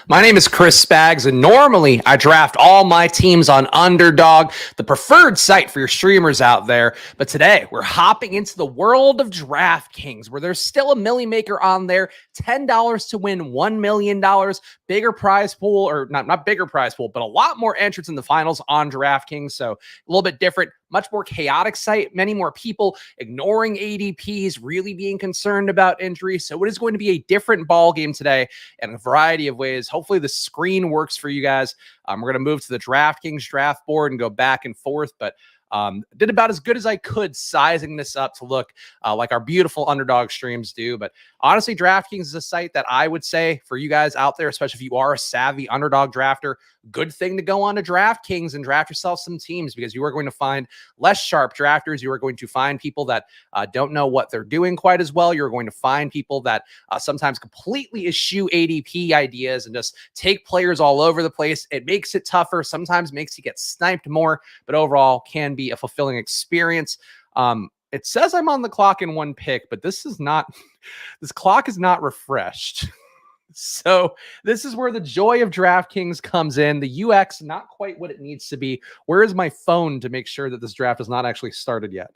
My name is Chris Spags, and normally I draft all my teams on Underdog, the preferred site for your streamers out there. But today we're hopping into the world of DraftKings, where there's still a milli maker on there, $10 to win $1 million, bigger prize pool, or not bigger prize pool, but a lot more entrants in the finals on DraftKings. So a little bit different, much more chaotic site, many more people ignoring ADPs, really being concerned about injuries. So it is going to be a different ball game today in a variety of ways. Hopefully the screen works for you guys. We're going to move to the DraftKings draft board and go back and forth, but did about as good as I could sizing this up to look like our beautiful Underdog streams do. But honestly, DraftKings is a site that I would say for you guys out there, especially if you are a savvy Underdog drafter, good thing to go on to DraftKings and draft yourself some teams, because you are going to find less sharp drafters. You are going to find people that don't know what they're doing quite as well. You're going to find people that sometimes completely eschew ADP ideas and just take players all over the place. It makes it tougher, sometimes makes you get sniped more, but overall can be a fulfilling experience. It says I'm on the clock in one pick, but this clock is not refreshed. So this is where the joy of DraftKings comes in. The UX, not quite what it needs to be. Where is my phone to make sure that this draft is not actually started yet?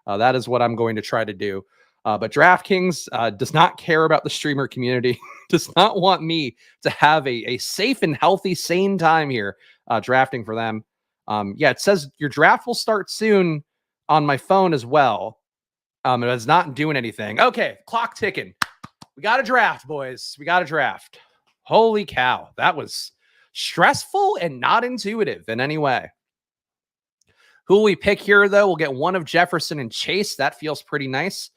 That is what I'm going to try to do. But DraftKings does not care about the streamer community, does not want me to have a safe and healthy, sane time here drafting for them. Yeah, it says your draft will start soon on my phone as well. It's not doing anything. Okay, clock ticking. We got a draft, boys. We got a draft. Holy cow. That was stressful and not intuitive in any way. Who will we pick here, though? We'll get one of Jefferson and Chase. That feels pretty nice.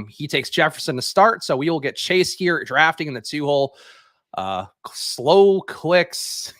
He takes Jefferson to start, so we will get Chase here drafting in the 2-hole. Slow clicks.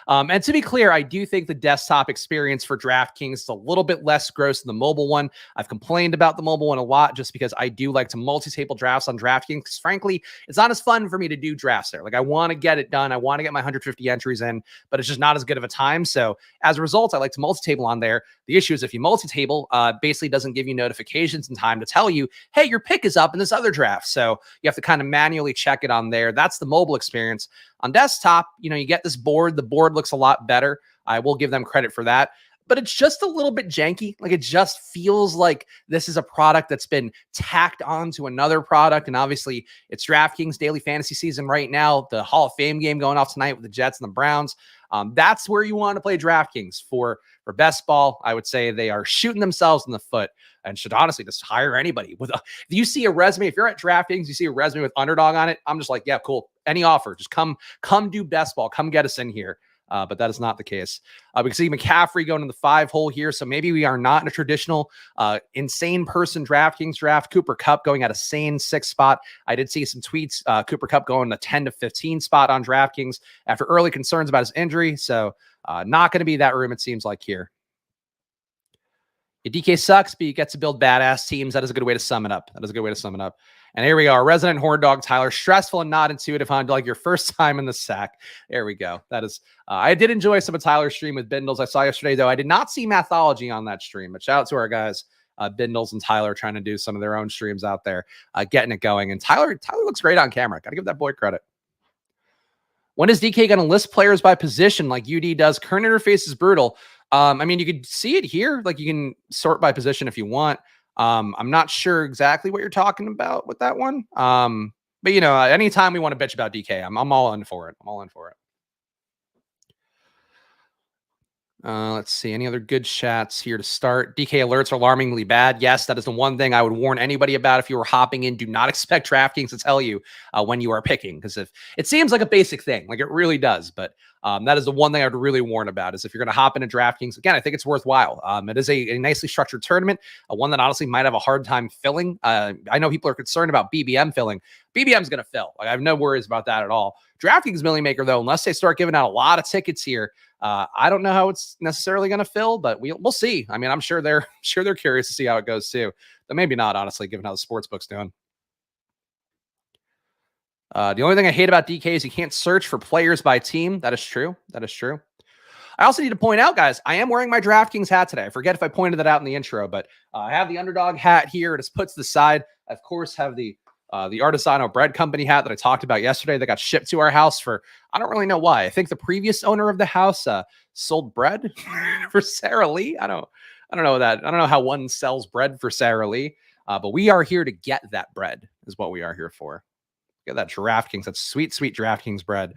And to be clear, I do think the desktop experience for DraftKings is a little bit less gross than the mobile one. I've complained about the mobile one a lot just because I do like to multi-table drafts on DraftKings, because frankly, it's not as fun for me to do drafts there. Like, I want to get it done. I want to get my 150 entries in, but it's just not as good of a time. So as a result, I like to multi-table on there. The issue is if you multi-table, basically doesn't give you notifications in time to tell you, hey, your pick is up in this other draft. So you have to kind of manually check it on there. That's the mobile experience. On desktop, you get this board. The board looks a lot better. I will give them credit for that, but it's just a little bit janky. Like, it just feels like this is a product that's been tacked on to another product. And obviously it's DraftKings daily fantasy season right now. The Hall of Fame game going off tonight with the Jets and the Browns. That's where you want to play DraftKings for best ball. I would say they are shooting themselves in the foot and should honestly just hire anybody if you see a resume, if you're at DraftKings, you see a resume with Underdog on it, I'm just like, yeah, cool. Any offer, just come do best ball, come get us in here. But that is not the case. We can see McCaffrey going to the 5-hole here. So maybe we are not in a traditional insane person DraftKings draft. Cooper Kupp going at a sane 6th spot. I did see some tweets. Cooper Kupp going to 10 to 15 spot on DraftKings after early concerns about his injury. So not going to be that room, it seems like here. Your DK sucks, but you get to build badass teams. That is a good way to sum it up. And here we go. Our resident horn dog, Tyler. Stressful and not intuitive, huh? Like your first time in the sack. There we go. That is, I did enjoy some of Tyler's stream with Bindles. I saw yesterday, though. I did not see Mathology on that stream, but shout out to our guys, Bindles and Tyler, trying to do some of their own streams out there, getting it going. And Tyler looks great on camera. Got to give that boy credit. When is DK going to list players by position like UD does? Current interface is brutal. I mean, you could see it here. Like, you can sort by position if you want. I'm not sure exactly what you're talking about with that one. But anytime we want to bitch about DK, I'm all in for it. Let's see. Any other good chats here to start? DK alerts are alarmingly bad. Yes, that is the one thing I would warn anybody about if you were hopping in. Do not expect DraftKings to tell you when you are picking, because if it seems like a basic thing, like it really does. But that is the one thing I would really warn about, is if you're going to hop into DraftKings. Again, I think it's worthwhile. It is a nicely structured tournament, one that honestly might have a hard time filling. I know people are concerned about BBM filling. BBM's going to fill. Like, I have no worries about that at all. DraftKings Millie Maker, though, unless they start giving out a lot of tickets here, I don't know how it's necessarily going to fill, but we'll see. I mean, I'm sure they're curious to see how it goes too, but maybe not, honestly, given how the sportsbook's doing. The only thing I hate about DK is you can't search for players by team. That is true. I also need to point out, guys, I am wearing my DraftKings hat today. I forget if I pointed that out in the intro, but I have the Underdog hat here. It is put to the side. I, of course, have the the Artisano Bread Company hat that I talked about yesterday that got shipped to our house for, I don't really know why. I think the previous owner of the house sold bread for Sarah Lee. I don't know that. I don't know how one sells bread for Sarah Lee, but we are here to get that bread is what we are here for. Get that DraftKings, that sweet, sweet DraftKings bread.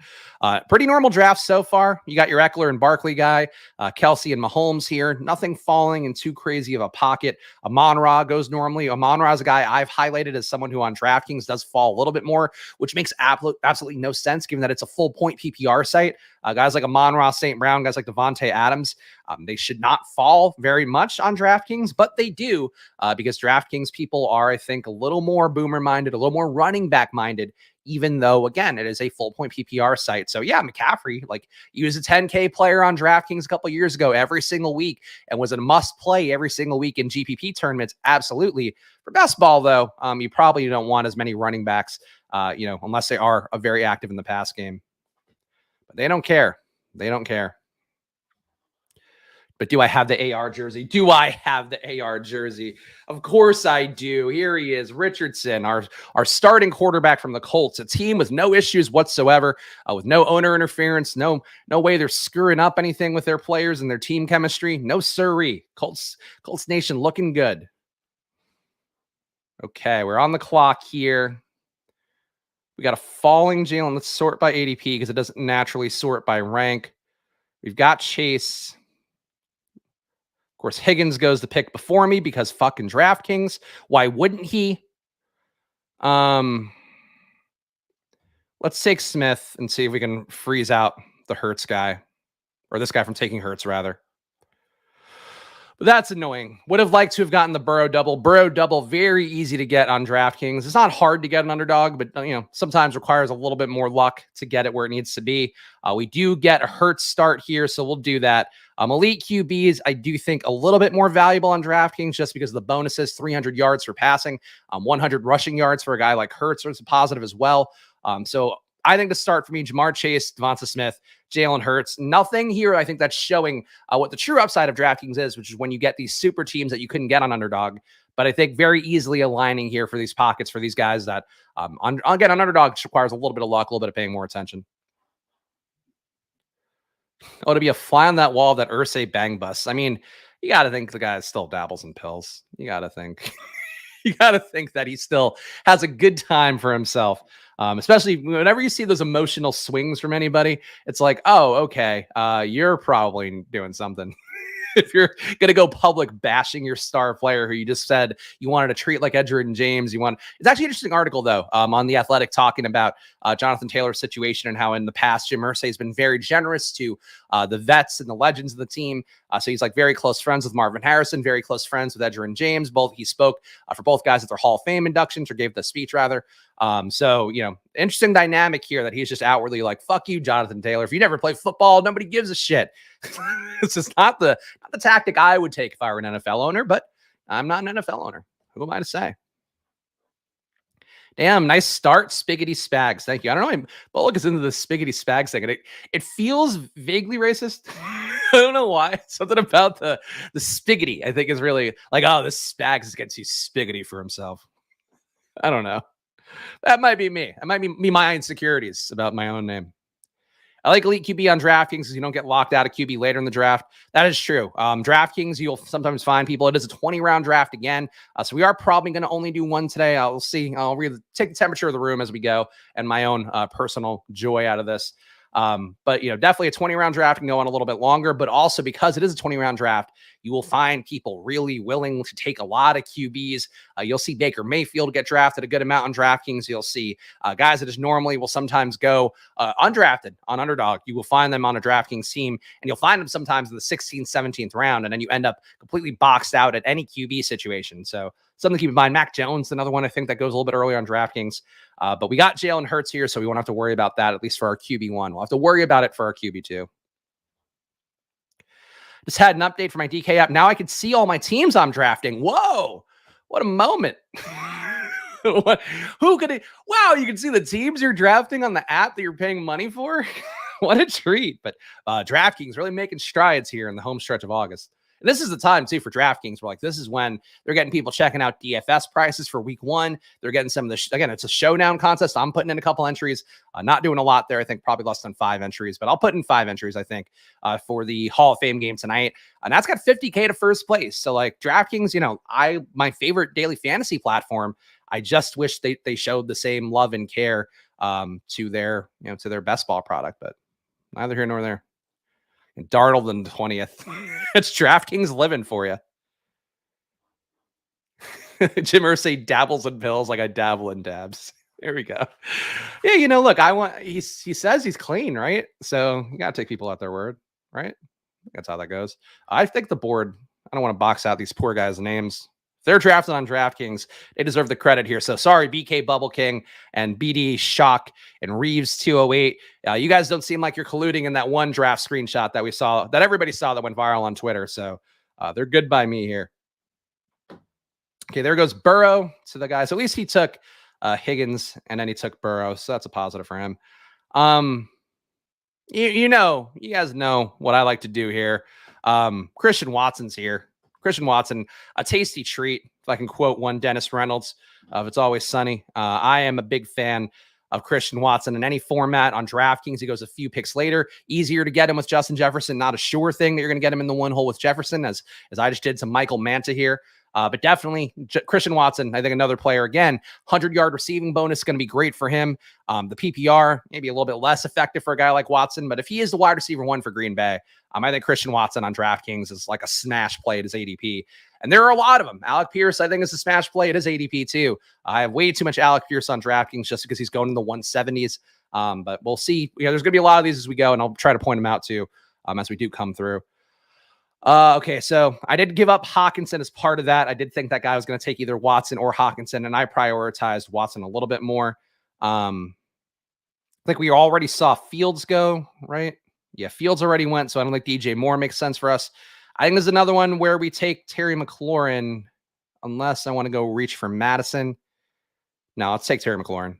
Pretty normal draft so far. You got your Eckler and Barkley guy, Kelsey and Mahomes here. Nothing falling in too crazy of a pocket. Amon-Ra goes normally. Amon-Ra is a guy I've highlighted as someone who on DraftKings does fall a little bit more, which makes absolutely no sense given that it's a full point PPR site. Guys like Amon-Ra St. Brown, guys like Devontae Adams, they should not fall very much on DraftKings, but they do because DraftKings people are, I think, a little more boomer minded, a little more running back minded, even though, again, it is a full point PPR site. So yeah, McCaffrey, like he was a 10K player on DraftKings a couple years ago every single week and was a must play every single week in GPP tournaments. Absolutely. For best ball, though, you probably don't want as many running backs, unless they are very active in the pass game. But they don't care. They don't care. But do I have the AR jersey? Do I have the AR jersey? Of course I do. Here he is, Richardson, our starting quarterback from the Colts, a team with no issues whatsoever, with no owner interference, no way they're screwing up anything with their players and their team chemistry. No siree. Colts Nation looking good. Okay, we're on the clock here. We got a falling Jalen. Let's sort by ADP because it doesn't naturally sort by rank. We've got Chase. Of course, Higgins goes the pick before me because fucking DraftKings. Why wouldn't he? Let's take Smith and see if we can freeze out the Hurts guy. Or this guy from taking Hurts, rather. But that's annoying. Would have liked to have gotten the Burrow double. Burrow double, very easy to get on DraftKings. It's not hard to get an underdog, but sometimes requires a little bit more luck to get it where it needs to be. We do get a Hurts start here, so we'll do that. Elite QBs, I do think a little bit more valuable on DraftKings just because of the bonuses, 300 yards for passing, 100 rushing yards for a guy like Hurts is a positive as well. So I think to start for me, Jamar Chase, Devonta Smith, Jalen Hurts. Nothing here, I think, that's showing what the true upside of DraftKings is, which is when you get these super teams that you couldn't get on Underdog. But I think very easily aligning here for these pockets for these guys that, again, on Underdog requires a little bit of luck, a little bit of paying more attention. Oh, to be a fly on that wall of that Irsay bang bus. I mean, you got to think the guy still dabbles in pills. You got to think. You got to think that he still has a good time for himself. Especially whenever you see those emotional swings from anybody, it's like, oh, okay, you're probably doing something. If you're going to go public bashing your star player who you just said you wanted to treat like Edgerrin James, it's actually an interesting article, though, on The Athletic talking about Jonathan Taylor's situation and how in the past Jim Irsay has been very generous to the vets and the legends of the team. So he's like very close friends with Marvin Harrison, very close friends with Edgerrin James. He spoke for both guys at their Hall of Fame inductions, or gave the speech rather. So, interesting dynamic here that he's just outwardly like, fuck you, Jonathan Taylor. If you never play football, nobody gives a shit. It's just not the tactic I would take if I were an NFL owner, but I'm not an NFL owner. Who am I to say? Damn, nice start, Spiggity Spags. Thank you. I don't know. Bullock is into the Spiggity Spags thing, and it feels vaguely racist. I don't know why. Something about the Spiggity, I think, is really like, oh, this Spags gets too Spiggity for himself. I don't know. That might be me. It might be my insecurities about my own name. I like Elite QB on DraftKings because you don't get locked out of QB later in the draft. That is true. DraftKings, you'll sometimes find people. It is a 20-round draft again. So we are probably going to only do one today. I'll see. I'll take the temperature of the room as we go and my own personal joy out of this. But definitely a 20-round draft can go on a little bit longer, but also because it is a 20-round draft, you will find people really willing to take a lot of QBs. You'll see Baker Mayfield get drafted a good amount on DraftKings. You'll see guys that just normally will sometimes go undrafted on Underdog. You will find them on a DraftKings team, and you'll find them sometimes in the 16th, 17th round, and then you end up completely boxed out at any QB situation. So something to keep in mind. Mac Jones, another one I think that goes a little bit earlier on DraftKings. But we got Jalen Hurts here, so we won't have to worry about that, at least for our QB1. We'll have to worry about it for our QB2. Just had an update for my DK app. Now I can see all my teams I'm drafting. Whoa, what a moment. Who could it? Wow, you can see the teams you're drafting on the app that you're paying money for. What a treat. But DraftKings really making strides here in the home stretch of August. And this is the time too for DraftKings. We're like, this is when they're getting people checking out DFS prices for week 1. They're getting some of the, again, it's a showdown contest. I'm putting in a couple entries, not doing a lot there. I think probably less than 5 entries, but I'll put in 5 entries, I think, for the Hall of Fame game tonight. And that's got 50K to first place. So like DraftKings, my favorite daily fantasy platform, I just wish they showed the same love and care to their best ball product, but neither here nor there. And Darnold in the 20th. It's DraftKings living for you. Jim Irsay dabbles in pills like I dabble in dabs. There we go. Yeah, look, he says he's clean, right? So you got to take people at their word, right? That's how that goes. I think the board, I don't want to box out these poor guys' names. They're drafted on DraftKings. They deserve the credit here. So sorry, BK Bubble King and BD Shock and Reeves 208. You guys don't seem like you're colluding in that one draft screenshot that we saw, that everybody saw, that went viral on Twitter. So they're good by me here. Okay, there goes Burrow to the guys. At least he took Higgins and then he took Burrow. So that's a positive for him. You guys know what I like to do here. Christian Watson's here. Christian Watson, a tasty treat, if I can quote one Dennis Reynolds of It's Always Sunny. I am a big fan of Christian Watson in any format on DraftKings. He goes a few picks later. Easier to get him with Justin Jefferson. Not a sure thing that you're going to get him in the one hole with Jefferson, as I just did to Michael Manta here. But definitely Christian Watson, I think another player, again, 100-yard receiving bonus is going to be great for him. The PPR, maybe a little bit less effective for a guy like Watson, but if he is the wide receiver 1 for Green Bay, I think Christian Watson on DraftKings is like a smash play at his ADP. And there are a lot of them. Alec Pierce, I think, is a smash play at his ADP too. I have way too much Alec Pierce on DraftKings just because he's going in the 170s. But we'll see. There's going to be a lot of these as we go, and I'll try to point them out too as we do come through. Okay, so I did give up Hawkinson as part of that. I did think that guy was going to take either Watson or Hawkinson, and I prioritized Watson a little bit more. I think we already saw Fields go, right? Yeah, Fields already went, so I don't think DJ Moore makes sense for us. I think there's another one where we take Terry McLaurin, unless I want to go reach for Madison. No, let's take Terry McLaurin.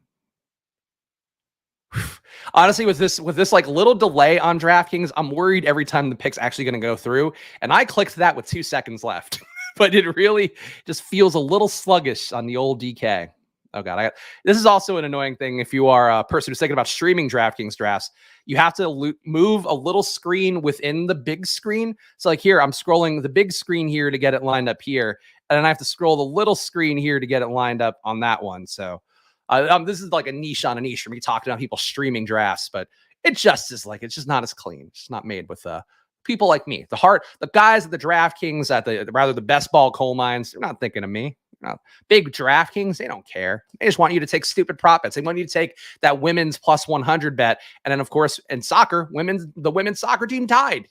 Honestly, with this like little delay on DraftKings, I'm worried every time the pick's actually going to go through. And I clicked that with 2 seconds left, but it really just feels a little sluggish on the old DK. Oh God, this is also an annoying thing. If you are a person who's thinking about streaming DraftKings drafts, you have to move a little screen within the big screen. So like here, I'm scrolling the big screen here to get it lined up here. And then I have to scroll the little screen here to get it lined up on that one. So this is like a niche on a niche for me talking about people streaming drafts, but it just is like, it's just not as clean. It's not made with people like me. The guys at the DraftKings, at the best ball coal mines, they're not thinking of me. Big DraftKings, they don't care. They just want you to take stupid prop bets. They want you to take that women's plus 100 bet. And then, of course, in soccer, the women's soccer team tied.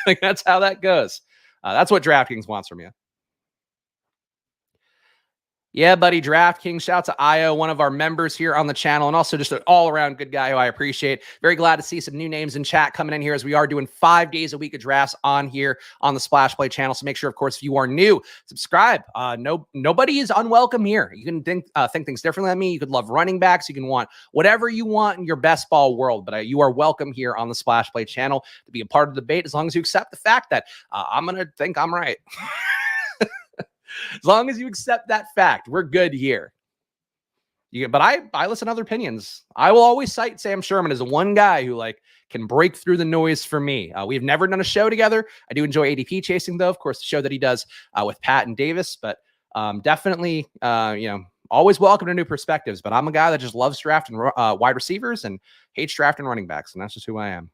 Like, that's how that goes. That's what DraftKings wants from you. Yeah, buddy, DraftKings. Shout out to Io, one of our members here on the channel, and also just an all-around good guy who I appreciate. Very glad to see some new names in chat coming in here, as we are doing 5 days a week of drafts on here on the Splash Play channel. So make sure, of course, if you are new, subscribe. Nobody is unwelcome here. You can think things differently than me. You could love running backs. You can want whatever you want in your best ball world, but you are welcome here on the Splash Play channel to be a part of the debate, as long as you accept the fact that I'm going to think I'm right. As long as you accept that fact, we're good here. But I listen to other opinions. I will always cite Sam Sherman as the one guy who can break through the noise for me. We've never done a show together. I do enjoy ADP chasing, though. Of course, the show that he does with Pat and Davis. But definitely, always welcome to new perspectives. But I'm a guy that just loves drafting wide receivers and hates drafting running backs, and that's just who I am.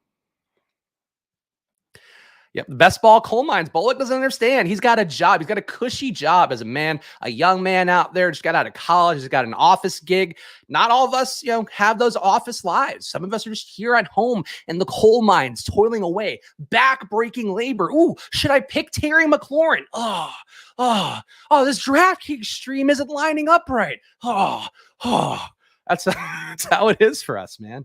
Yep, the best ball coal mines. Bullock doesn't understand. He's got a job. He's got a cushy job as a young man out there, just got out of college. He's got an office gig. Not all of us, have those office lives. Some of us are just here at home in the coal mines, toiling away, back-breaking labor. Ooh, should I pick Terry McLaurin? Oh, this DraftKings stream isn't lining up right. That's how it is for us, man.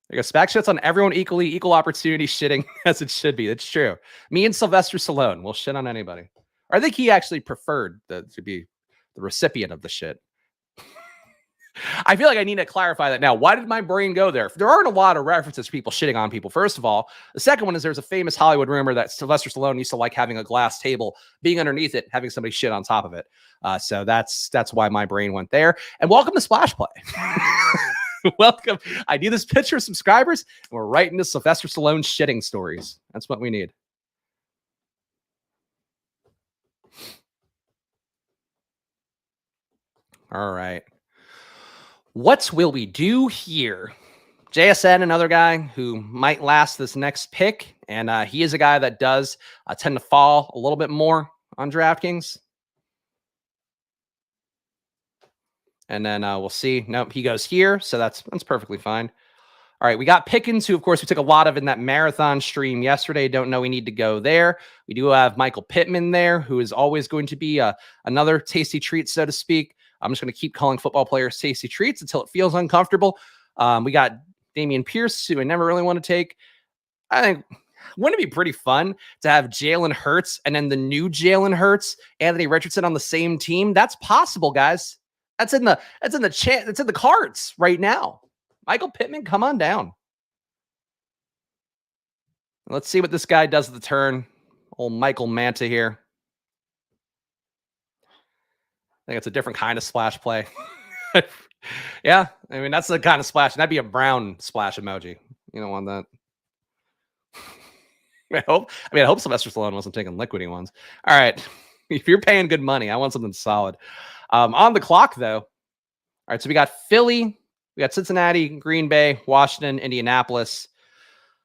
There you go. Spags shits on everyone equal opportunity shitting as it should be. That's true. Me and Sylvester Stallone will shit on anybody. Or I think he actually preferred to be the recipient of the shit. I feel like I need to clarify that now. Why did my brain go there? There aren't a lot of references to people shitting on people, first of all. The second one is there's a famous Hollywood rumor that Sylvester Stallone used to like having a glass table, being underneath it, having somebody shit on top of it. So that's why my brain went there. And welcome to Splash Play. Welcome. I do this pitch for subscribers, and we're right into Sylvester Stallone shitting stories. That's what we need. All right. What will we do here? JSN, another guy who might last this next pick, and he is a guy that does tend to fall a little bit more on DraftKings. And then we'll see. Nope, he goes here, so that's perfectly fine. All right, we got Pickens, who, of course, we took a lot of in that marathon stream yesterday. Don't know we need to go there. We do have Michael Pittman there, who is always going to be another tasty treat, so to speak. I'm just going to keep calling football players tasty treats until it feels uncomfortable. We got Dameon Pierce, who I never really want to take. I think, wouldn't it be pretty fun to have Jalen Hurts and then the new Jalen Hurts, Anthony Richardson on the same team? That's possible, guys. That's in the cards right now. Michael Pittman, come on down. Let's see what this guy does at the turn. Old Michael Manta here. I think it's a different kind of splash play. Yeah, I mean, that's the kind of splash. That'd be a brown splash emoji. You don't want that. I hope Sylvester Stallone wasn't taking liquidy ones. All right. If you're paying good money, I want something solid. On the clock, though. All right, so we got Philly, we got Cincinnati, Green Bay, Washington, Indianapolis.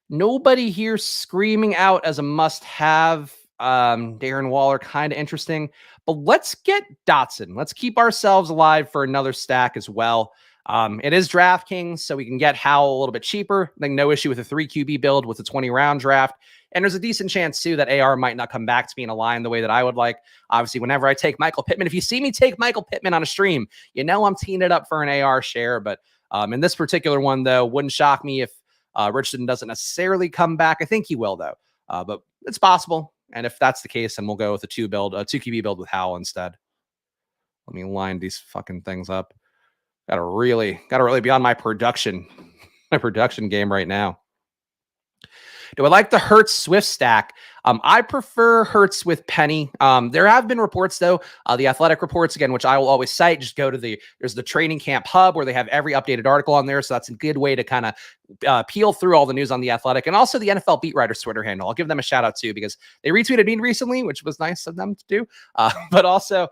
Nobody here screaming out as a must-have. Darren Waller, kind of interesting. But let's get Dotson. Let's keep ourselves alive for another stack as well. It is DraftKings, so we can get Howell a little bit cheaper. I think no issue with a 3 QB build with a 20-round draft. And there's a decent chance, too, that AR might not come back to me in a line the way that I would like. Obviously, whenever I take Michael Pittman, if you see me take Michael Pittman on a stream, you know I'm teeing it up for an AR share. But in this particular one, though, wouldn't shock me if Richardson doesn't necessarily come back. I think he will, though. But it's possible. And if that's the case, then we'll go with a 2 QB build with Howell instead. Let me line these fucking things up. Gotta really be on my production game right now. Do I like the Hurts Swift stack? I prefer Hurts with Penny. There have been reports, though, the Athletic reports, again, which I will always cite. Just go to there's the training camp hub where they have every updated article on there. So that's a good way to kind of peel through all the news on the Athletic, and also the NFL Beat Writers Twitter handle. I'll give them a shout out too, because they retweeted me recently, which was nice of them to do. But also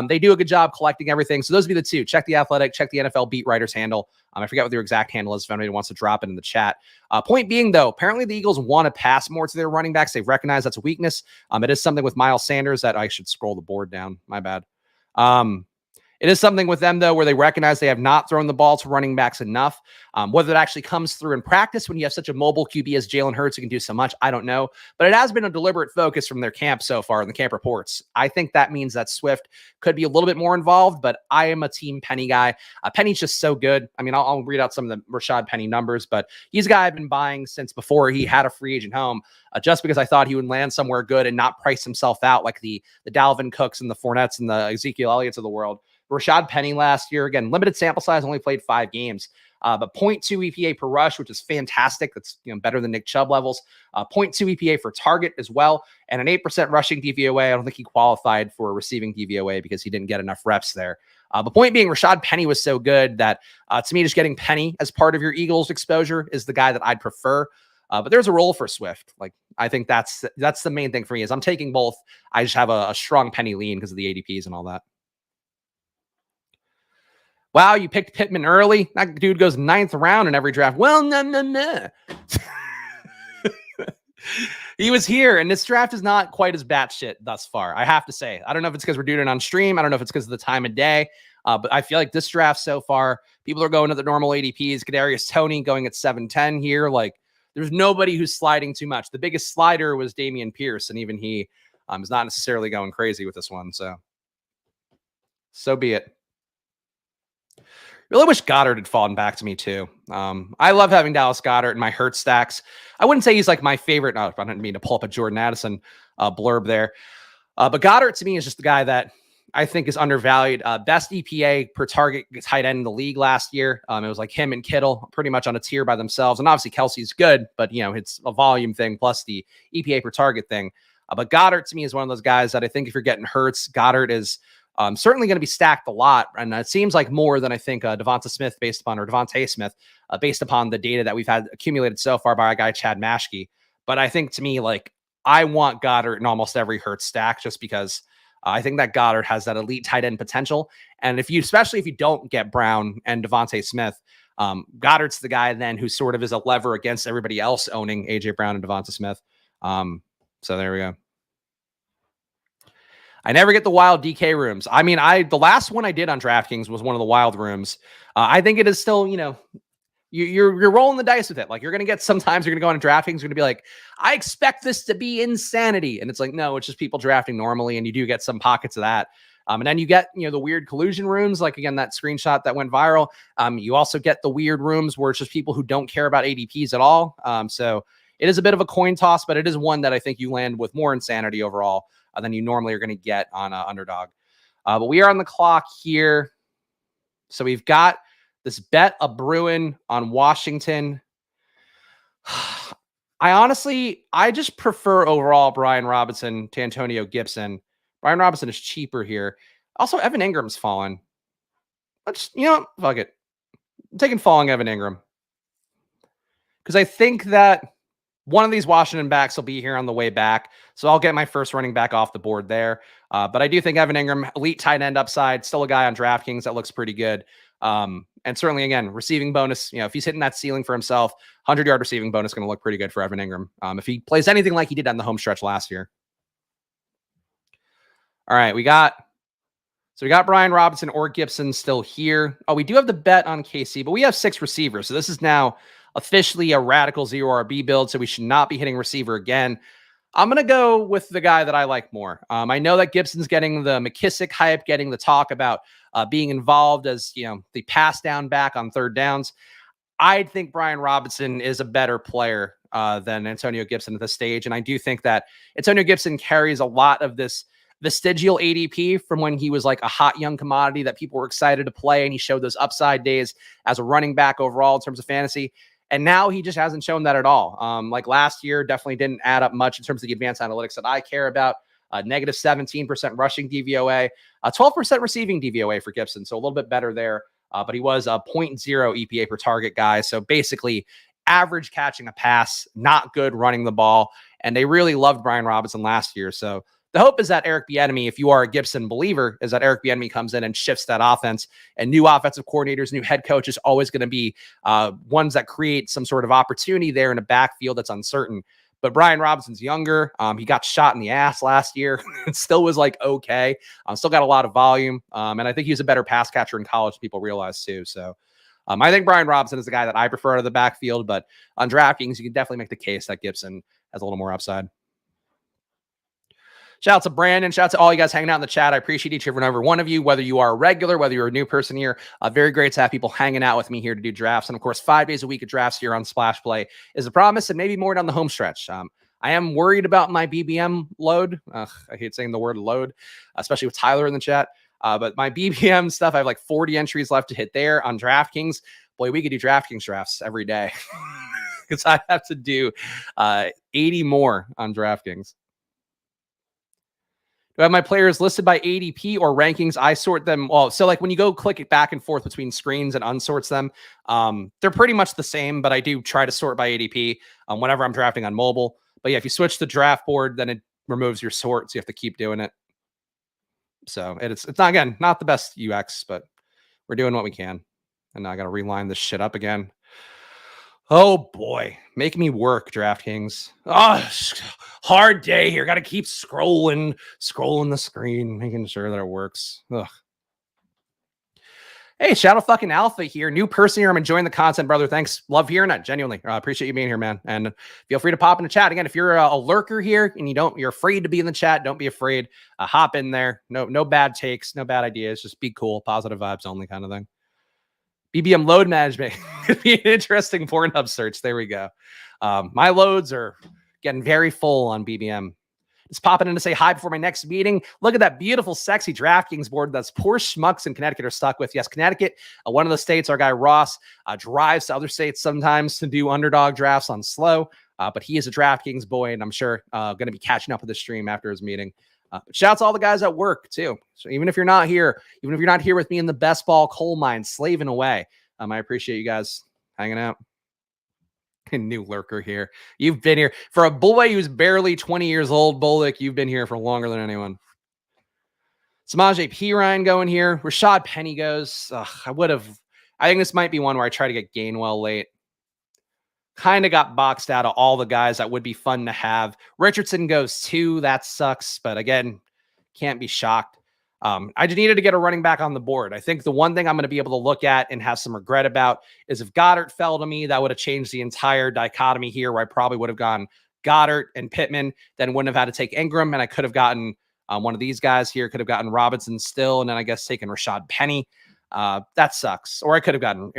they do a good job collecting everything. So those would be the two. Check the Athletic, check the NFL Beat Writers handle. I forget what their exact handle is if anybody wants to drop it in the chat. Point being, though, apparently the Eagles want to pass more to their running backs. They've recognized that's a weakness. It is something with Miles Sanders that I should scroll the board down. My bad. It is something with them, though, where they recognize they have not thrown the ball to running backs enough. Whether it actually comes through in practice when you have such a mobile QB as Jalen Hurts who can do so much, I don't know. But it has been a deliberate focus from their camp so far in the camp reports. I think that means that Swift could be a little bit more involved, but I am a team Penny guy. Penny's just so good. I mean, I'll read out some of the Rashad Penny numbers, but he's a guy I've been buying since before he had a free agent home, just because I thought he would land somewhere good and not price himself out like the Dalvin Cooks and the Fournettes and the Ezekiel Elliott's of the world. Rashad Penny last year, again, limited sample size, only played 5 games, but 0.2 EPA per rush, which is fantastic. That's better than Nick Chubb levels. 0.2 EPA for target as well, and an 8% rushing DVOA. I don't think he qualified for a receiving DVOA because he didn't get enough reps there. The point being, Rashad Penny was so good that to me, just getting Penny as part of your Eagles exposure is the guy that I'd prefer. But there's a role for Swift. Like, I think that's the main thing for me is I'm taking both. I just have a strong Penny lean because of the ADPs and all that. Wow, you picked Pittman early. That dude goes 9th round in every draft. Well, no. He was here, and this draft is not quite as batshit thus far, I have to say. I don't know if it's because we're doing it on stream. I don't know if it's because of the time of day. But I feel like this draft so far, people are going to the normal ADPs. Kadarius Toney going at 7'10" here. Like, there's nobody who's sliding too much. The biggest slider was Dameon Pierce, and even he is not necessarily going crazy with this one. So be it. Really wish Goddard had fallen back to me too. I love having Dallas Goddard in my Hurts stacks. I wouldn't say he's like my favorite. No, I didn't mean to pull up a Jordan Addison blurb there. But Goddard to me is just the guy that I think is undervalued. Best EPA per target tight end in the league last year. It was like him and Kittle pretty much on a tier by themselves. And obviously Kelsey's good, but it's a volume thing plus the EPA per target thing. But Goddard to me is one of those guys that I think if you're getting Hurts, Goddard is certainly going to be stacked a lot. And it seems like more than I think Devonta Smith based upon the data that we've had accumulated so far by our guy, Chad Maschke. But I think to me, like, I want Goddard in almost every Hurts stack just because I think that Goddard has that elite tight end potential. And especially if you don't get Brown and Devontae Smith, Goddard's the guy then who sort of is a lever against everybody else owning AJ Brown and Devonta Smith. So there we go. I never get the wild DK rooms. I mean, the last one I did on DraftKings was one of the wild rooms. I think it is still, you're rolling the dice with it. Like, you're going to get, sometimes you're going to go on DraftKings, you're going to be like, I expect this to be insanity. And it's like, no, it's just people drafting normally. And you do get some pockets of that. And then you get, the weird collusion rooms. Like, again, that screenshot that went viral. You also get the weird rooms where it's just people who don't care about ADPs at all. So it is a bit of a coin toss, but it is one that I think you land with more insanity overall than you normally are going to get on Underdog. But we are on the clock here. So we've got this bet a Bruin on Washington. I just prefer overall Brian Robinson to Antonio Gibson. Brian Robinson is cheaper here. Also, Evan Ingram's fallen. Fuck it. I'm taking falling Evan Ingram. Because I think that one of these Washington backs will be here on the way back. So I'll get my first running back off the board there. But I do think Evan Ingram, elite tight end upside, still a guy on DraftKings that looks pretty good. And certainly, again, receiving bonus, if he's hitting that ceiling for himself, 100-yard receiving bonus going to look pretty good for Evan Ingram. If he plays anything like he did on the home stretch last year. All right, we got Brian Robinson or Gibson still here. Oh, we do have the bet on KC, but we have 6 receivers. So this is now officially a radical 0 RB build. So we should not be hitting receiver again. I'm going to go with the guy that I like more. I know that Gibson's getting the McKissick hype, getting the talk about being involved as, the pass down back on third downs. I think Brian Robinson is a better player than Antonio Gibson at this stage. And I do think that Antonio Gibson carries a lot of this vestigial ADP from when he was like a hot young commodity that people were excited to play. And he showed those upside days as a running back overall in terms of fantasy. And now he just hasn't shown that at all. Like last year, definitely didn't add up much in terms of the advanced analytics that I care about. Negative 17% rushing DVOA, 12% receiving DVOA for Gibson. So a little bit better there. But he was a 0.0 EPA per target guy. So basically average catching a pass, not good running the ball. And they really loved Brian Robinson last year. So the hope is that Eric Bieniemy, if you are a Gibson believer, is that Eric Bieniemy comes in and shifts that offense. And new offensive coordinators, new head coach is always going to be ones that create some sort of opportunity there in a backfield that's uncertain. But Brian Robinson's younger. He got shot in the ass last year. It still was like okay. Still got a lot of volume. And I think he was a better pass catcher in college than people realize too. So I think Brian Robinson is the guy that I prefer out of the backfield. But on DraftKings, you can definitely make the case that Gibson has a little more upside. Shout out to Brandon. Shout out to all you guys hanging out in the chat. I appreciate each and every one of you, whether you are a regular, whether you're a new person here. Very great to have people hanging out with me here to do drafts. And of course, 5 days a week of drafts here on Splash Play is a promise, and maybe more down the home stretch. I am worried about my BBM load. I hate saying the word load, especially with Tyler in the chat. But my BBM stuff, I have like 40 entries left to hit there on DraftKings. Boy, we could do DraftKings drafts every day because I have to do 80 more on DraftKings. Do I have my players listed by ADP or rankings? I sort them. Well, so like when you go click it back and forth between screens and unsorts them, they're pretty much the same, but I do try to sort by ADP whenever I'm drafting on mobile. But yeah, if you switch the draft board, then it removes your sort, so you have to keep doing it. So it's not, again, not the best UX, but we're doing what we can. And now I got to reline this shit up again. Oh boy, make me work, DraftKings. Oh, hard day here. Got to keep scrolling the screen, making sure that it works. Ugh. Hey, Shadow fucking Alpha here. New person here. I'm enjoying the content, brother. Thanks. Love hearing it. Genuinely. Appreciate you being here, man. And feel free to pop in the chat. Again, if you're a lurker here and you're afraid to be in the chat, don't be afraid. Hop in there. No bad takes, no bad ideas. Just be cool. Positive vibes only kind of thing. BBM load management could be an interesting Pornhub search. There we go. My loads are getting very full on BBM. Just popping in to say hi before my next meeting. Look at that beautiful, sexy DraftKings board that's poor schmucks in Connecticut are stuck with. Yes, Connecticut, one of the states our guy Ross drives to other states sometimes to do underdog drafts on slow. But he is a DraftKings boy, and I'm sure going to be catching up with the stream after his meeting. But shouts to all the guys at work, too. So even if you're not here, even if you're not here with me in the best ball coal mine, slaving away, I appreciate you guys hanging out. New lurker here. You've been here. For a boy who's barely 20 years old, Bolick, you've been here for longer than anyone. Samaje Perine going here. Rashad Penny goes. I think this might be one where I try to get Gainwell late. Kind of got boxed out of all the guys that would be fun to have. Richardson goes 2. That sucks. But again, can't be shocked. I just needed to get a running back on the board. I think the one thing I'm going to be able to look at and have some regret about is if Goddard fell to me, that would have changed the entire dichotomy here, where I probably would have gone Goddard and Pittman, then wouldn't have had to take Ingram, and I could have gotten one of these guys here, could have gotten Robinson still, and then I guess taken Rashad Penny. That sucks. Or I could have gotten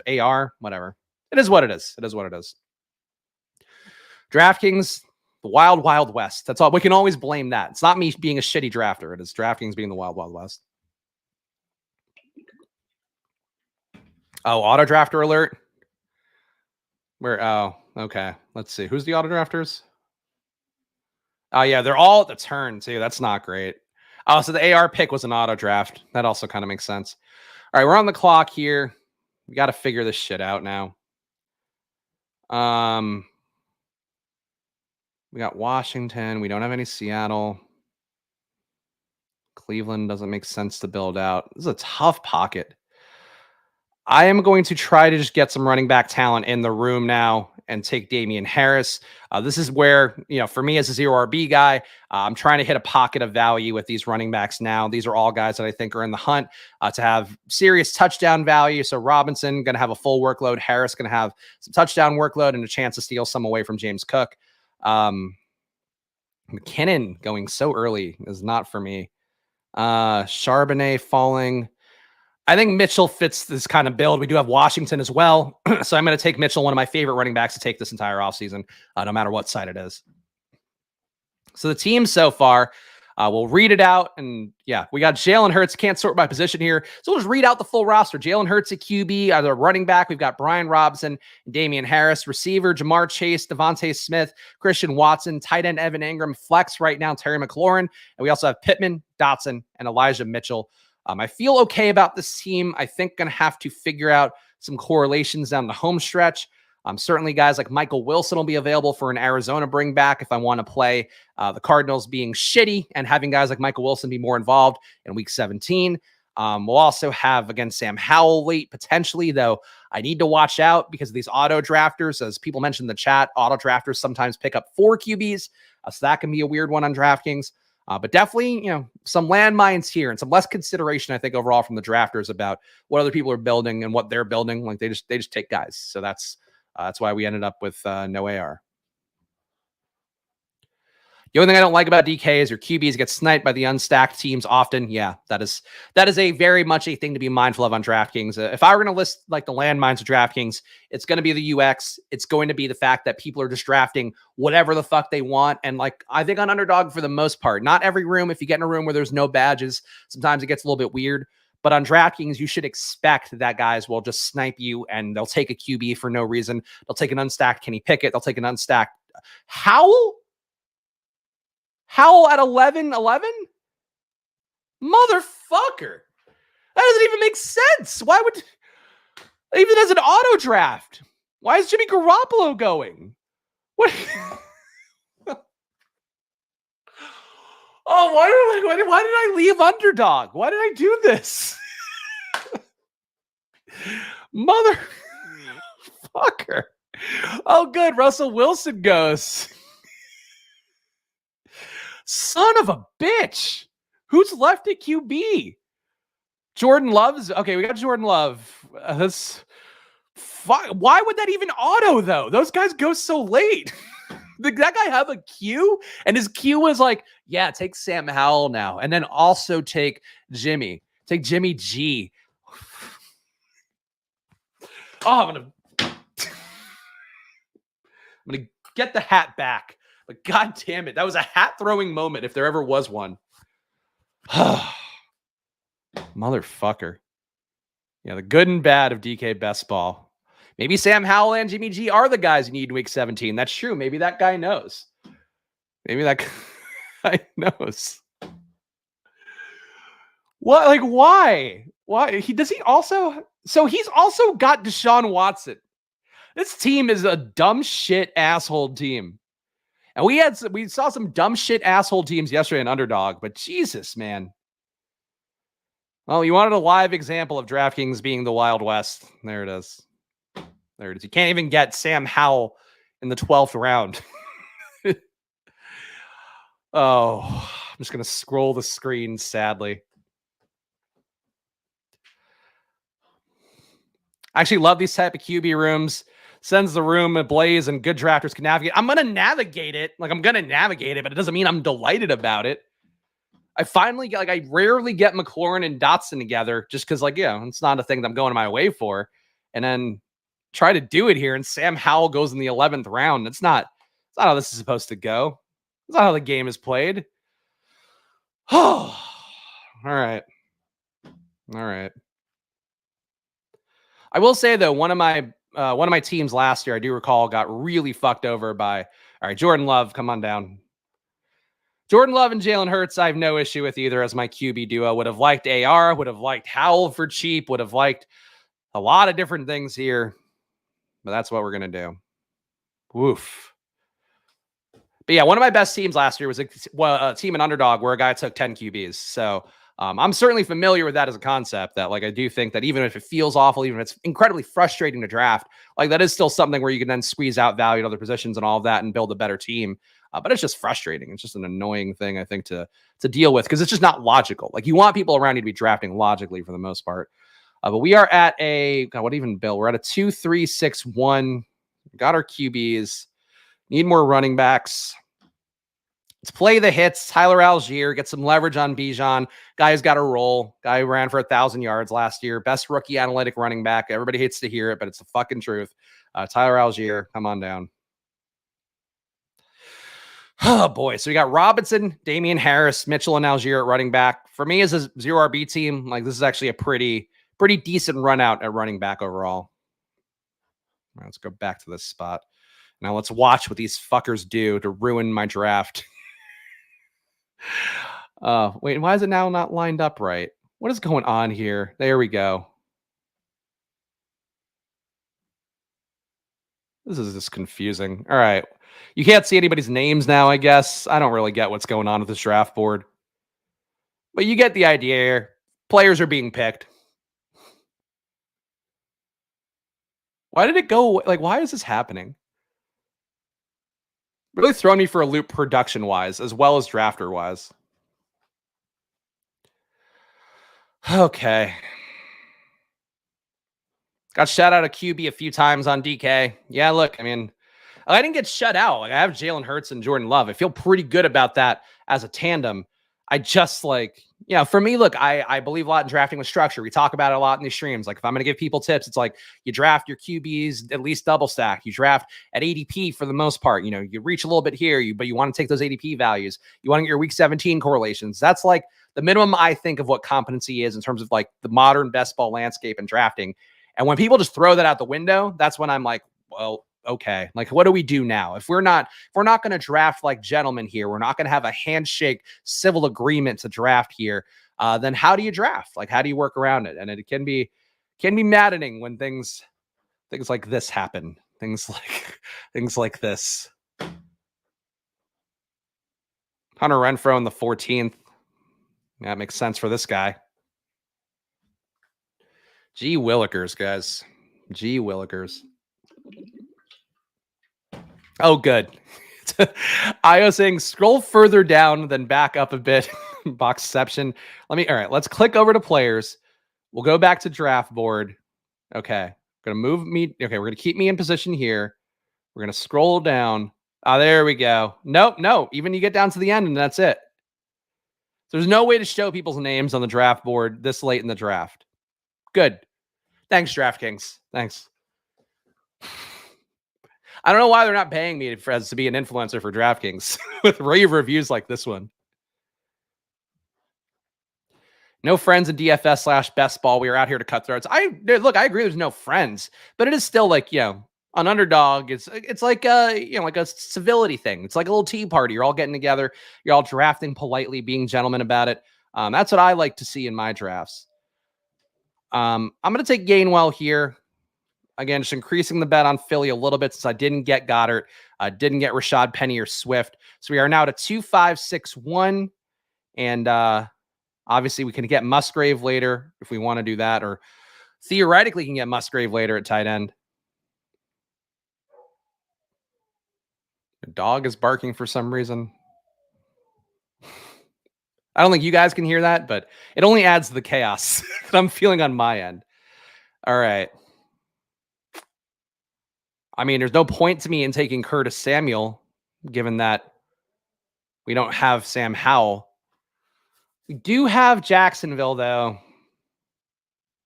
AR, whatever. It is what it is. It is what it is. DraftKings, the wild, wild west. That's all. We can always blame that. It's not me being a shitty drafter. It is DraftKings being the wild, wild west. Oh, auto drafter alert. Oh, okay. Let's see. Who's the auto drafters? Oh, yeah. They're all at the turn, too. That's not great. Oh, so the AR pick was an auto draft. That also kind of makes sense. All right, we're on the clock here. We got to figure this shit out now. We got Washington. We don't have any Seattle. Cleveland doesn't make sense to build out. This is a tough pocket. I am going to try to just get some running back talent in the room now and take Damian Harris. This is where, for me as a 0RB guy, I'm trying to hit a pocket of value with these running backs now. These are all guys that I think are in the hunt to have serious touchdown value. So Robinson going to have a full workload. Harris going to have some touchdown workload and a chance to steal some away from James Cook. McKinnon going so early is not for me. Charbonnet falling. I think Mitchell fits this kind of build. We do have Washington as well. So I'm going to take Mitchell, one of my favorite running backs to take this entire offseason, no matter what side it is. So the team so far, we'll read it out. And yeah, we got Jalen Hurts. Can't sort by position here. So we'll just read out the full roster. Jalen Hurts at QB, either running back. We've got Brian Robinson and Damian Harris. Receiver, Jamar Chase, Devontae Smith, Christian Watson. Tight end, Evan Ingram. Flex right now, Terry McLaurin. And we also have Pittman, Dotson, and Elijah Mitchell. I feel okay about this team. I think going to have to figure out some correlations down the home stretch. Certainly guys like Michael Wilson will be available for an Arizona bring back if I want to play the Cardinals being shitty and having guys like Michael Wilson be more involved in week 17. We'll also have, again, Sam Howell late potentially, though I need to watch out because of these auto drafters. As people mentioned in the chat, auto drafters sometimes pick up 4 QBs. So that can be a weird one on DraftKings. But definitely, some landmines here and some less consideration, I think, overall from the drafters about what other people are building and what they're building. Like they just take guys. So that's why we ended up with no AR. The only thing I don't like about DK is your QBs get sniped by the unstacked teams often. Yeah, that is a very much a thing to be mindful of on DraftKings. If I were going to list like the landmines of DraftKings, it's going to be the UX. It's going to be the fact that people are just drafting whatever the fuck they want. And like, I think on Underdog for the most part, not every room, if you get in a room where there's no badges, sometimes it gets a little bit weird. But on DraftKings, you should expect that guys will just snipe you and they'll take a QB for no reason. They'll take an unstacked Kenny Pickett. They'll take an unstacked Howell at 11? Motherfucker. That doesn't even make sense. Why would... Even as an auto draft. Why is Jimmy Garoppolo going? What? Oh, why did I leave Underdog? Why did I do this? Motherfucker. Oh, good. Russell Wilson goes. Son of a bitch. Who's left at QB? Jordan Love's okay. We got Jordan Love. That's fine. Why would that even auto though? Those guys go so late. Did that guy have a Q? And his Q was like, yeah, take Sam Howell now, and then also take Jimmy. Take Jimmy G. Oh, I'm gonna Get the hat back. But god damn it, that was a hat throwing moment if there ever was one. Motherfucker. Yeah, the good and bad of DK Best Ball. Maybe Sam Howell and Jimmy G are the guys you need in week 17. That's true. Maybe that guy knows. Maybe that guy knows. What? Like, why? Why? He also. So he's also got Deshaun Watson. This team is a dumb shit asshole team. And we saw some dumb shit asshole teams yesterday in Underdog, but Jesus, man. Well, you wanted a live example of DraftKings being the Wild West. There it is. There it is. You can't even get Sam Howell in the 12th round. Oh, I'm just going to scroll the screen, sadly. I actually love these type of QB rooms. Sends the room ablaze and good drafters can navigate. I'm going to navigate it. Like, I'm going to navigate it, but it doesn't mean I'm delighted about it. I finally get, like, I rarely get McLaurin and Dotson together just because, like, yeah, it's not a thing that I'm going my way for. And then try to do it here, and Sam Howell goes in the 11th round. It's not how this is supposed to go. It's not how the game is played. Oh, all right. All right. I will say, though, one of my teams last year, I do recall, got really fucked over by, all right, Jordan Love, come on down. Jordan Love and Jalen Hurts, I have no issue with either as my QB duo. Would have liked AR, would have liked Howell for cheap, would have liked a lot of different things here. But that's what we're going to do. Woof. But yeah, one of my best teams last year was a team in Underdog where a guy took 10 QBs. So I'm certainly familiar with that as a concept that, like, I do think that even if it feels awful, even if it's incredibly frustrating to draft, like, that is still something where you can then squeeze out value at other positions and all of that and build a better team. But it's just frustrating. It's just an annoying thing, I think, to deal with because it's just not logical. Like, you want people around you to be drafting logically for the most part. But we are at what even, Bill? We're at a 2-3-6-1. Got our QBs. Need more running backs. Let's play the hits. Tyler Algier, get some leverage on Bijan. Guy's got a roll. Guy who ran for 1,000 yards last year. Best rookie analytic running back. Everybody hates to hear it, but it's the fucking truth. Tyler Algier, come on down. Oh, boy. So we got Robinson, Damian Harris, Mitchell, and Algier at running back. For me, as a 0RB team, like, this is actually a pretty decent run out at running back overall. All right, let's go back to this spot. Now let's watch what these fuckers do to ruin my draft. Wait, why is it now not lined up right? What is going on here? There we go. This is just confusing. All right. You can't see anybody's names now, I guess. I don't really get what's going on with this draft board. But you get the idea here. Players are being picked. Why did it go? Like, why is this happening? Really thrown me for a loop production-wise as well as drafter-wise. Okay. Got shut out of QB a few times on DK. Yeah, look, I mean, I didn't get shut out. Like, I have Jalen Hurts and Jordan Love. I feel pretty good about that as a tandem. I just, like, for me, look, I believe a lot in drafting with structure. We talk about it a lot in these streams. Like, if I'm going to give people tips, it's like you draft your QBs at least double stack. You draft at ADP for the most part. You reach a little bit here, but you want to take those ADP values. You want to get your week 17 correlations. That's like the minimum, I think, of what competency is in terms of, like, the modern best ball landscape and drafting. And when people just throw that out the window, that's when I'm like, well, okay, like, what do we do now? If we're not going to draft like gentlemen here, we're not going to have a handshake civil agreement to draft here, then how do you draft? Like, how do you work around it? And it can be maddening when things like this happen. Things like this. Hunter Renfrow in the 14th. That makes sense for this guy. Gee Willikers, guys. Gee Willikers. Oh, good. Io saying scroll further down, then back up a bit. Boxception. All right, let's click over to players. We'll go back to draft board. Okay. Gonna move me. Okay, we're gonna keep me in position here. We're gonna scroll down. There we go. Nope, no. Even you get down to the end and that's it. There's no way to show people's names on the draft board this late in the draft. Good. Thanks, DraftKings. Thanks. I don't know why they're not paying me to be an influencer for DraftKings with rave reviews like this one. No friends in DFS slash best ball. We are out here to cut throats. I agree. There's no friends, but it is still like, on Underdog. It's like like a civility thing. It's like a little tea party. You're all getting together. You're all drafting politely, being gentlemen about it. That's what I like to see in my drafts. I'm going to take Gainwell here. Again, just increasing the bet on Philly a little bit since I didn't get Goddard. I didn't get Rashad Penny or Swift. So we are now to 2-5-6-1. And obviously we can get Musgrave later if we want to do that, or theoretically can get Musgrave later at tight end. The dog is barking for some reason. I don't think you guys can hear that, but it only adds to the chaos that I'm feeling on my end. All right. I mean, there's no point to me in taking Curtis Samuel, given that we don't have Sam Howell. We do have Jacksonville, though.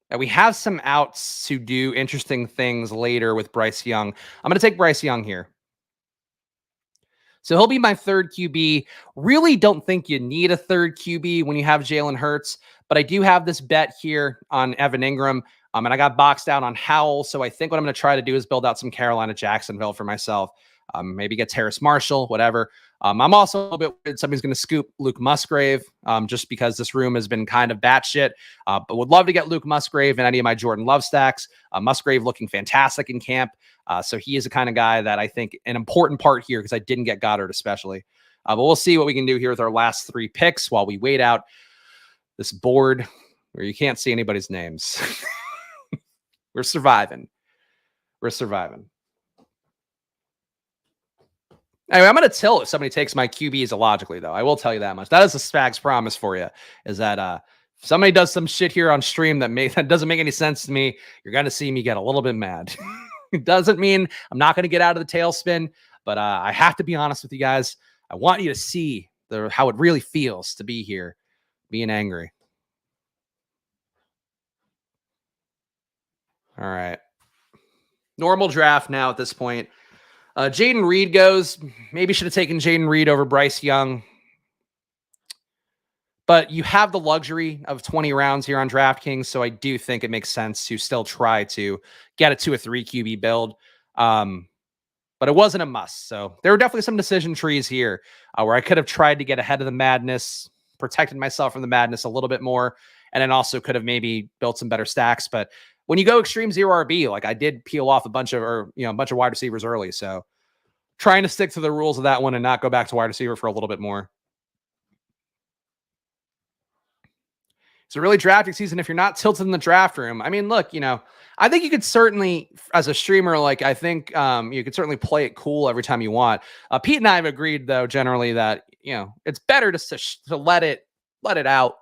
And we have some outs to do interesting things later with Bryce Young. I'm going to take Bryce Young here. So he'll be my third QB. Really don't think you need a third QB when you have Jalen Hurts, but I do have this bet here on Evan Ingram, and I got boxed out on Howell. So I think what I'm going to try to do is build out some Carolina Jacksonville for myself. Maybe get Terrace Marshall, whatever. I'm also a little bit worried somebody's going to scoop Luke Musgrave just because this room has been kind of batshit. But would love to get Luke Musgrave in any of my Jordan Love stacks. Musgrave looking fantastic in camp. So he is the kind of guy that I think an important part here because I didn't get Goddard especially. But we'll see what we can do here with our last three picks while we wait out this board where you can't see anybody's names. We're surviving. We're surviving. Anyway, I'm going to tilt if somebody takes my QBs illogically, though. I will tell you that much. That is a Spags promise for you, is that if somebody does some shit here on stream that doesn't make any sense to me, you're going to see me get a little bit mad. It doesn't mean I'm not going to get out of the tailspin, but I have to be honest with you guys. I want you to see how it really feels to be here, being angry. All right. Normal draft now at this point. Jaden Reed goes. Maybe should have taken Jaden Reed over Bryce Young. But you have the luxury of 20 rounds here on DraftKings, so I do think it makes sense to still try to get a 2 or 3 QB build. But it wasn't a must. So there were definitely some decision trees here where I could have tried to get ahead of the madness, protected myself from the madness a little bit more, and then also could have maybe built some better stacks. But when you go extreme zero RB, like I did peel off a bunch of wide receivers early. So trying to stick to the rules of that one and not go back to wide receiver for a little bit more. So really drafting season, if you're not tilted in the draft room, I mean, look, I think you could certainly, as a streamer, like I think you could certainly play it cool every time you want. Pete and I have agreed, though, generally that, it's better to let it out.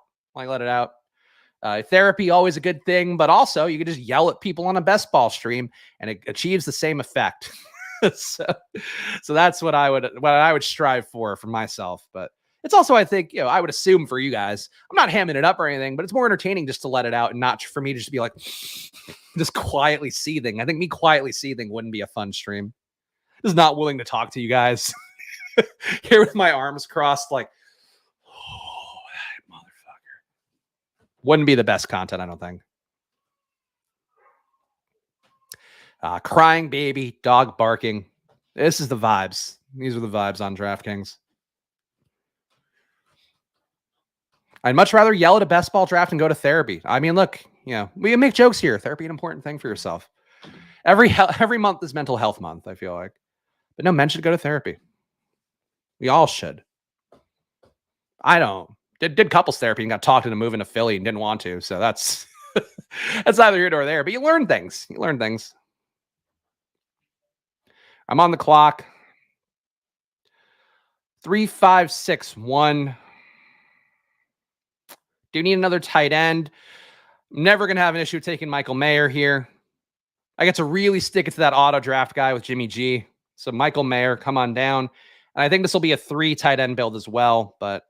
Therapy, always a good thing, but also you could just yell at people on a best ball stream and it achieves the same effect. so that's what I would strive for myself. But it's also, I think, I would assume for you guys, I'm not hamming it up or anything, but it's more entertaining just to let it out and not for me to just be like, just quietly seething. I think me quietly seething wouldn't be a fun stream. Just not willing to talk to you guys here with my arms crossed, like, oh, that motherfucker. Wouldn't be the best content, I don't think. Crying baby, dog barking. This is the vibes. These are the vibes on DraftKings. I'd much rather yell at a best ball draft and go to therapy. I mean, look, we can make jokes here. Therapy, an important thing for yourself. Every month is mental health month, I feel like. But no, men should go to therapy. We all should. I don't. Did couples therapy and got talked into moving to Philly and didn't want to. So that's that's neither here nor there. But you learn things. I'm on the clock. 3, 5, 6, 1. Do need another tight end. I'm never going to have an issue taking Michael Mayer here. I get to really stick it to that auto draft guy with Jimmy G. So Michael Mayer, come on down. And I think this will be a 3 tight end build as well. But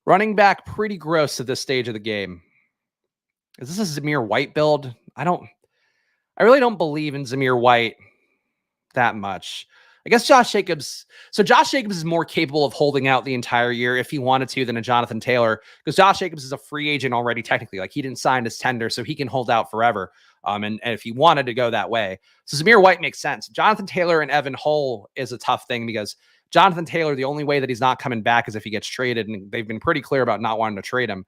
running back, pretty gross at this stage of the game. Is this a Zamir White build? I really don't believe in Zamir White that much. I guess Josh Jacobs. So Josh Jacobs is more capable of holding out the entire year if he wanted to than a Jonathan Taylor, because Josh Jacobs is a free agent already technically. Like, he didn't sign his tender, so he can hold out forever. And if he wanted to go that way, so Zamir White makes sense. Jonathan Taylor and Evan Hull is a tough thing, because Jonathan Taylor, the only way that he's not coming back is if he gets traded, and they've been pretty clear about not wanting to trade him.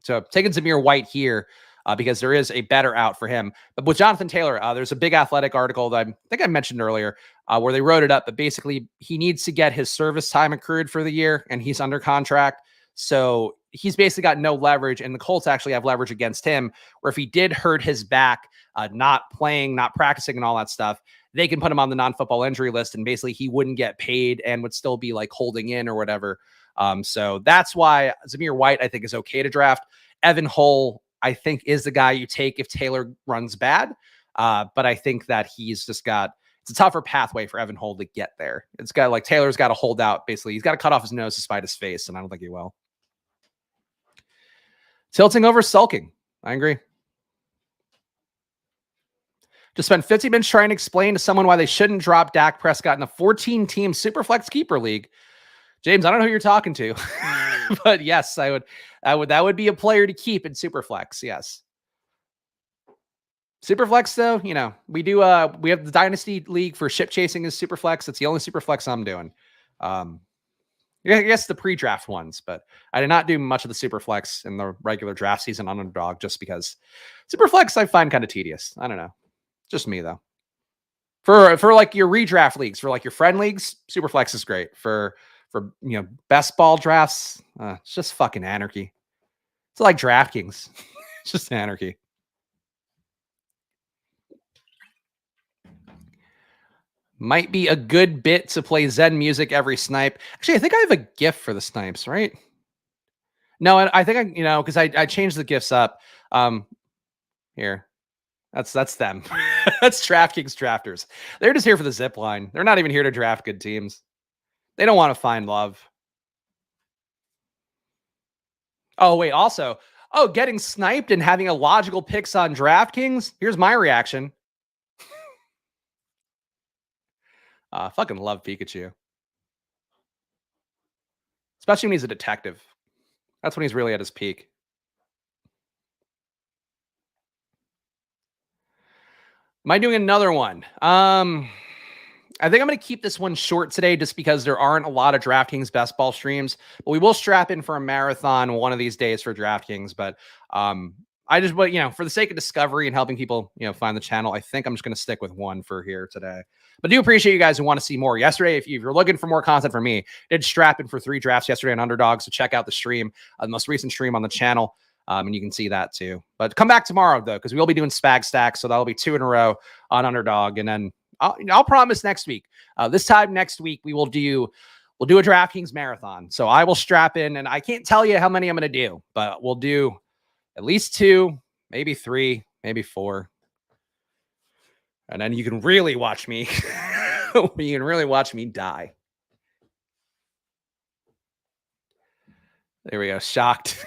So taking Zamir White here, because there is a better out for him. But with Jonathan Taylor, there's a big Athletic article that I think I mentioned earlier, where they wrote it up. But basically, he needs to get his service time accrued for the year, and he's under contract. So he's basically got no leverage, and the Colts actually have leverage against him, where if he did hurt his back, not playing, not practicing, and all that stuff, they can put him on the non-football injury list, and basically he wouldn't get paid and would still be like holding in or whatever. So that's why Zamir White, I think, is okay to draft. Evan Hull, I think, is the guy you take if Taylor runs bad. But I think that he's just it's a tougher pathway for Evan Hull to get there. It's got like Taylor's got to hold out. Basically, he's got to cut off his nose to spite his face, and I don't think he will. Tilting over sulking. I agree. Just spend 50 minutes trying to explain to someone why they shouldn't drop Dak Prescott in a 14-team Superflex keeper league. James, I don't know who you're talking to, but yes, I would. That would be a player to keep in Superflex. Yes. Superflex, though, we have the Dynasty League for ship chasing as Superflex. It's the only Superflex I'm doing. I guess the pre-draft ones, but I did not do much of the Superflex in the regular draft season on Underdog, just because Superflex I find kind of tedious. I don't know. Just me, though. For like your redraft leagues, for like your friend leagues, Superflex is great. For best ball drafts, it's just fucking anarchy. It's like DraftKings. It's just anarchy. Might be a good bit to play Zen music every snipe. Actually, I think I have a GIF for the snipes, right? No, I think because I changed the GIFs up. Here. That's them. That's DraftKings drafters. They're just here for the zip line. They're not even here to draft good teams. They don't want to find love. Oh, wait. Also, getting sniped and having illogical picks on DraftKings. Here's my reaction. Fucking love Pikachu. Especially when he's a detective. That's when he's really at his peak. Am I doing another one? I think I'm going to keep this one short today, just because there aren't a lot of DraftKings best ball streams, but we will strap in for a marathon one of these days for DraftKings. But I just, for the sake of discovery and helping people, find the channel, I think I'm just going to stick with one for here today. But I do appreciate you guys who want to see more. Yesterday, if you're looking for more content from me, I did strap in for 3 drafts yesterday on Underdog. So check out the stream, the most recent stream on the channel. And you can see that too. But come back tomorrow, though, because we will be doing Spag stacks. So that'll be 2 in a row on Underdog. And then I'll promise next week. This time next week, we'll do a DraftKings marathon. So I will strap in, and I can't tell you how many I'm going to do, but we'll do at least 2, maybe 3, maybe 4. And then you can really watch me. You can really watch me die. There we go. Shocked.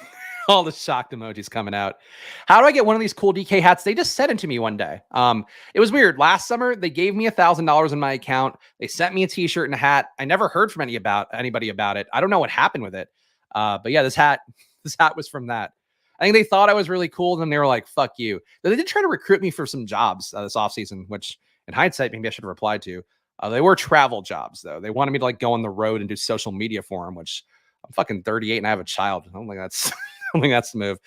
All the shocked emojis coming out. How do I get one of these cool DK hats? They just sent it to me one day. It was weird. Last summer, they gave me $1,000 in my account. They sent me a t-shirt and a hat. I never heard from anybody about it. I don't know what happened with it. But yeah, this hat was from that. I think they thought I was really cool, and then they were like, fuck you. They did try to recruit me for some jobs this offseason, which in hindsight, maybe I should have replied to. They were travel jobs, though. They wanted me to go on the road and do social media for them, which I'm fucking 38 and I have a child. I don't think that's... I think that's the move.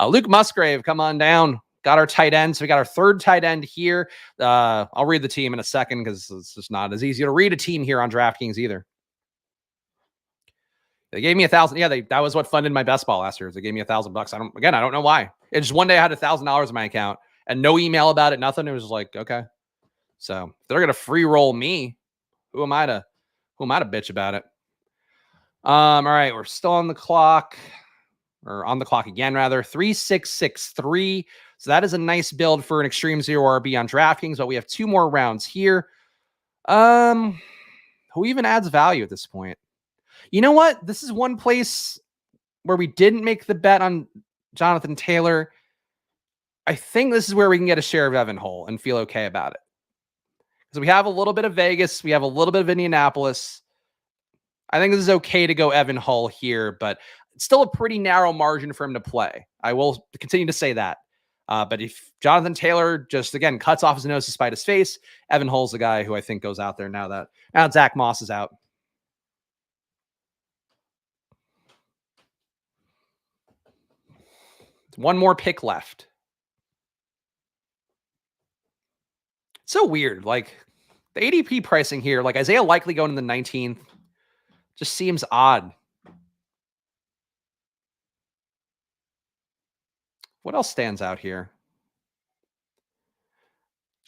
Luke Musgrave, come on down. Got our tight end. So we got our 3rd tight end here. I'll read the team in a second, because it's just not as easy to read a team here on DraftKings either. They gave me $1,000. Yeah, that was what funded my best ball last year. They gave me $1,000. I don't know why. It's just one day I had $1,000 in my account and no email about it, nothing. It was like, okay. So they're gonna free roll me. Who am I to bitch about it? All right, we're still on the clock. Or on the clock again, rather. 3663. So that is a nice build for an extreme 0 RB on DraftKings, but we have 2 more rounds here. Who even adds value at this point? You know what? This is one place where we didn't make the bet on Jonathan Taylor. I think this is where we can get a share of Evan Hull and feel okay about it. So we have a little bit of Vegas. We have a little bit of Indianapolis. I think this is okay to go Evan Hull here, but it's still a pretty narrow margin for him to play. I will continue to say that. But if Jonathan Taylor just, again, cuts off his nose to spite his face, Evan Hull's the guy who I think goes out there now that Zach Moss is out. One more pick left. It's so weird. Like the ADP pricing here, like Isaiah Likely going in the 19th just seems odd. What else stands out here?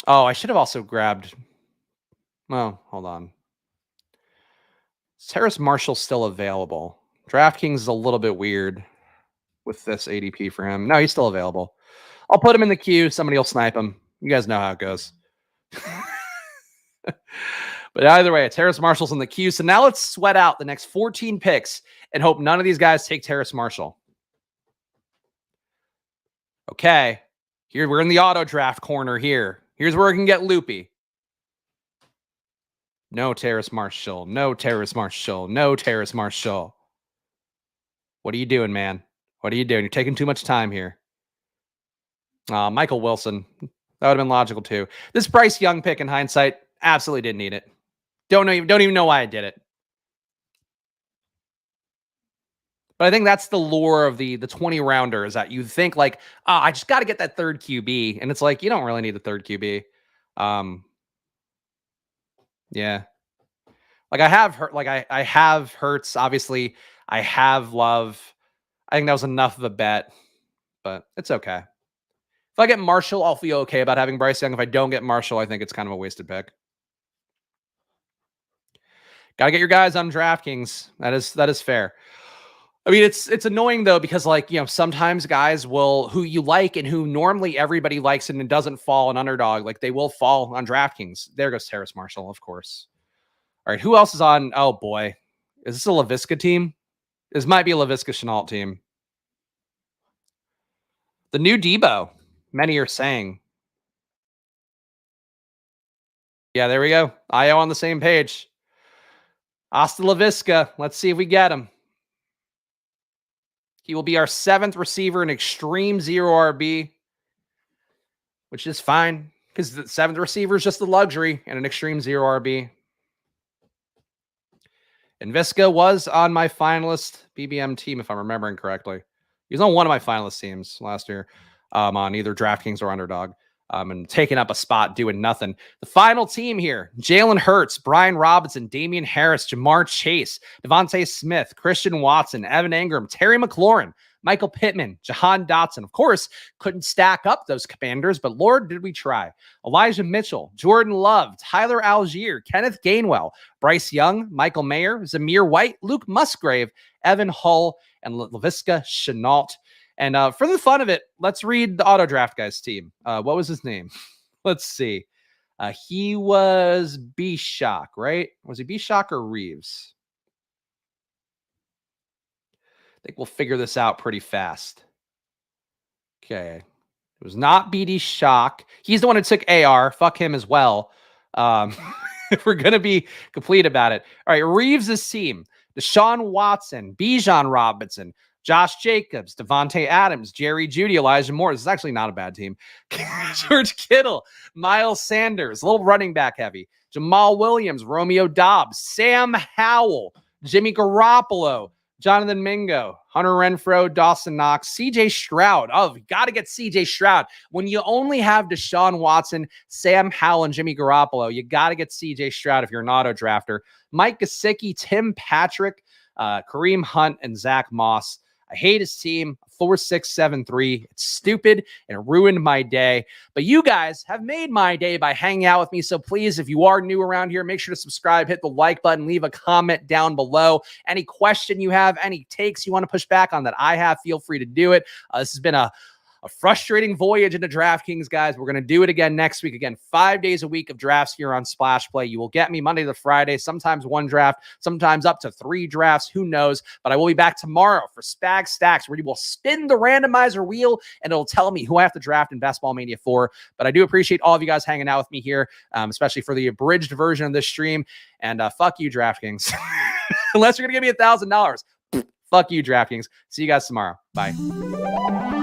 Oh, I should have also grabbed. Well, hold on. Is Terrace Marshall still available? DraftKings is a little bit weird with this ADP for him. No, he's still available. I'll put him in the queue. Somebody will snipe him. You guys know how it goes. But either way, Terrace Marshall's in the queue. So now let's sweat out the next 14 picks and hope none of these guys take Terrace Marshall. Okay. Here, we're in the auto draft corner here. Here's where it can get loopy. No Terrace Marshall. No Terrace Marshall. No Terrace Marshall. What are you doing, man? What are you doing? You're taking too much time here. Michael Wilson. That would have been logical too. This Bryce Young pick in hindsight, absolutely didn't need it. Don't even know why I did it. But I think that's the lure of the 20 rounder is that you think like, I just got to get that third QB. And it's like, you don't really need the third QB. Yeah. Like I have Hurts, obviously. I have Love. I think that was enough of a bet, but it's okay. If I get Marshall, I'll feel okay about having Bryce Young. If I don't get Marshall, I think it's kind of a wasted pick. Got to get your guys on DraftKings. That is fair. I mean, it's annoying though, because like, sometimes guys who you like and who normally everybody likes and it doesn't fall on Underdog, like they will fall on DraftKings. There goes Terrace Marshall, of course. All right, who else is on? Oh boy. Is this a LaVisca team? This might be a LaVisca Chenault team. The new Debo, many are saying. Yeah, there we go. IO on the same page. Hasta LaVisca. Let's see if we get him. He will be our 7th receiver in extreme 0 RB, which is fine because the 7th receiver is just the luxury and an extreme 0 RB. And Visca was on my finalist BBM team, if I'm remembering correctly. He was on one of my finalist teams last year on either DraftKings or Underdog. And taking up a spot, doing nothing. The final team here, Jalen Hurts, Brian Robinson, Damian Harris, Jamar Chase, Devontae Smith, Christian Watson, Evan Engram, Terry McLaurin, Michael Pittman, Jahan Dotson. Of course, couldn't stack up those commanders, but Lord, did we try. Elijah Mitchell, Jordan Love, Tyler Algier, Kenneth Gainwell, Bryce Young, Michael Mayer, Zamir White, Luke Musgrave, Evan Hull, and LaVisca Chenault. And for the fun of it, let's read the auto draft guy's team. What was his name? Let's see. He was B-Shock, right? Was he B-Shock or Reeves? I think we'll figure this out pretty fast. Okay. It was not BD Shock. He's the one who took AR. Fuck him as well. If we're going to be complete about it. All right. Reeves' team. Deshaun Watson, Bijan Robinson, Josh Jacobs, Devontae Adams, Jerry Jeudy, Elijah Moore. This is actually not a bad team. George Kittle, Miles Sanders, a little running back heavy. Jamal Williams, Romeo Dobbs, Sam Howell, Jimmy Garoppolo, Jonathan Mingo, Hunter Renfrow, Dawson Knox, CJ Stroud. Oh, you got to get CJ Stroud. When you only have Deshaun Watson, Sam Howell, and Jimmy Garoppolo, you got to get CJ Stroud if you're an auto drafter. Mike Gesicki, Tim Patrick, Kareem Hunt, and Zach Moss. I hate his team. 4-6-7-3. It's stupid and it ruined my day. But you guys have made my day by hanging out with me. So please, if you are new around here, make sure to subscribe, hit the like button, leave a comment down below. Any question you have, any takes you want to push back on that I have, feel free to do it. This has been a a frustrating voyage into DraftKings, guys. We're going to do it again next week. Again, 5 days a week of drafts here on Splash Play. You will get me Monday to Friday, sometimes one draft, sometimes up to 3 drafts. Who knows? But I will be back tomorrow for Spags Stacks, where you will spin the randomizer wheel and it'll tell me who I have to draft in Best Ball Mania 4. But I do appreciate all of you guys hanging out with me here, especially for the abridged version of this stream. And fuck you, DraftKings. Unless you're going to give me $1,000. Fuck you, DraftKings. See you guys tomorrow. Bye.